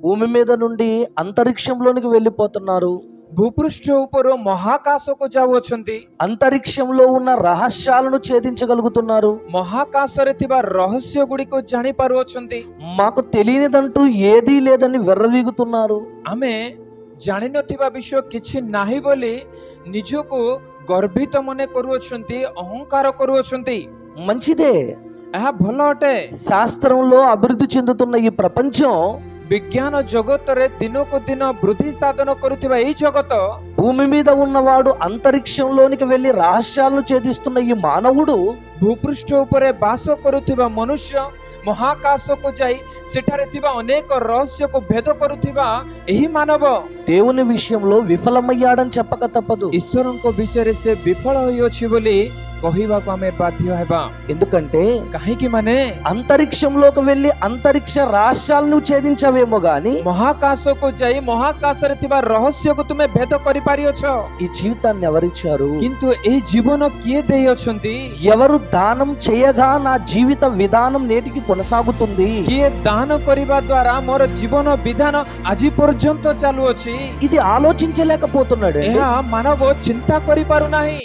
భూమి మీద నుండి అంతరిక్షంలోనికి వెళ్ళిపోతున్నారు. భూపృష్ఠ ଉପରୁ ମହାକାଶକୁ ଯାଉଅଛନ୍ତି। అంతరిక్షంలో ఉన్న రహస్యాలను ఛేదించగలుగుతున్నారు. ମହାକାଶରେ ଥିବା ରହସ୍ୟ ଗୁଡ଼ିକୁ ଜାଣି ପାରୁଅଛନ୍ତି। మాకు తెలియనిదంటూ ఏదీ లేదని వెర్రవీగుతున్నారు. ଆମେ ଜାଣିନଥିବା ବିଷୟ କିଛି ନାହିଁ ବୋଲି ନିଜକୁ ଗର୍ବିତ ମନେ କରୁଅଛନ୍ତି, ଅହଙ୍କାର କରୁଅଛନ୍ତି। మంచిదే. ଏହା ଭଲ ଅଟେ। శాస్త్రంలో అభివృద్ధి చెందుతున్న ఈ ప్రపంచం, ବିଜ୍ଞାନ ଜଗତରେ ଦିନକୁ ଦିନ ବୃଦ୍ଧି ସାଧନ କରୁଥିବା ଏହି ଜଗତ, భూమి మీద ఉన్నవాడు అంతరిక్షంలోనికి వెళ్లి రహస్యాలను ఛేదిస్తున్న ఈ మానవుడు, ଭୂପୃଷ୍ଠ ଉପରେ ବାସ କରୁଥିବା ମନୁଷ୍ୟ ମହାକାଶକୁ ଯାଇ ସେଠାରେ ଥିବା ଅନେକ ରହସ୍ୟକୁ ଭେଦ କରୁଥିବା ଏହି ମାନବ దేవుని విషయంలో విఫలమయ్యాడని చెప్పక తప్పదు. ଈଶ୍ୱରଙ୍କ ବିଷୟରେ ସେ ବିଫଳ ହୋଇଅଛି ବୋଲି କହିବାକୁ ଆମେ ବାଧ୍ୟ ହେବା। ఎందుకంటే କାହିଁକି ମାନେ అంతరిక్షంలోకి వెళ్లి అంతరిక్ష రహస్యాలను ఛేదించవేమో గాని ମହାକାଶକୁ ଯାଇ ମହାକାଶରେ ଥିବା ରହସ୍ୟକୁ ତୁମେ ଭେଦ କରିପାରିଅଛ, ఈ జీవితాన్ని ఎవరిచ్చారు? କିନ୍ତୁ ଏହି ଜୀବନ କିଏ ଦେଇଅଛନ୍ତି? ఎవరు దానం చేయగా నా జీవిత విధానం నేటికి కొనసాగుతుంది? କିଏ ଦାନ କରିବା ଦ୍ୱାରା ମୋର ଜୀବନ ବିଧାନ ଆଜି ପର୍ଯ୍ୟନ୍ତ ଚାଲୁଅଛି? ఇది ఆలోచించలేకపోతున్నాడు. ଏହା ମାନବ ଚିନ୍ତା କରିପାରୁନାହିଁ।